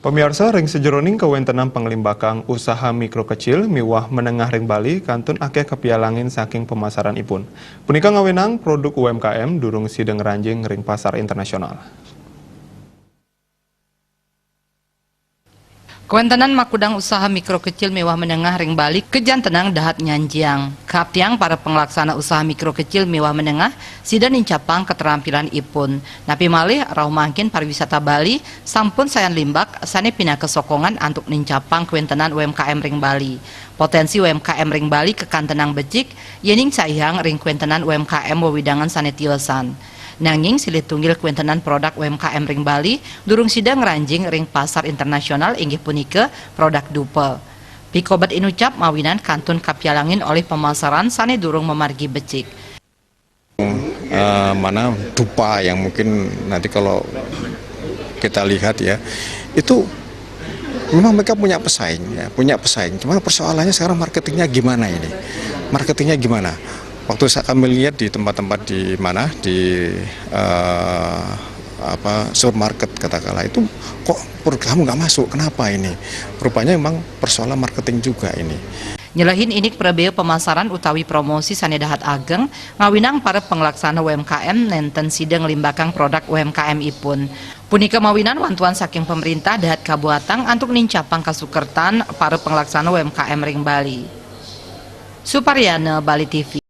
Pemirsa ring sejeroning kawentenang penglimbakang usaha mikro kecil miwah menengah ring Bali kantun akeh kepialangin saking pemasaran ipun. Punika ngawenang produk UMKM durung sideng ranjing ring pasar internasional. Kawentenan makudang usaha mikro kecil mewah menengah ring Bali kejan tenang dahat nyanjiang. Kaptiang para pelaksana usaha mikro kecil mewah menengah sidan incapang keterampilan ipun. Napi malih rauh mangkin pariwisata Bali sampun sayan limbak sane pindah ke sokongan antuk nincapang kawentenan UMKM ring Bali. Potensi UMKM ring Bali kekantenang becik yening saihang ring kawentenan UMKM wewidangan sane tiosan. Nanging silih tunggil kawentenan produk UMKM ring Bali durung sidang ranjing ring pasar internasional inggih punika produk dupe. Pikobat inucap mawinan kantun kapialangin oleh pemasaran sane durung memargi becik. Mana dupa yang mungkin nanti kalau kita lihat ya, itu memang mereka punya pesaing ya, Cuma persoalannya sekarang marketingnya gimana ini? Marketingnya gimana? Waktu kami lihat di tempat-tempat di mana di supermarket katakanlah itu kok kamu nggak masuk, kenapa ini? Rupanya memang persoalan marketing juga ini. Nyelahin inik prebeo pemasaran utawi promosi sanedahat ageng ngawinang para penglaksana UMKM nenten sideng limbakang produk UMKM ipun. Punika mawinan wantuan saking pemerintah dahat kabuatang antuk nincapang kasukertan para penglaksana UMKM ring Bali. Suparyana, Bali TV.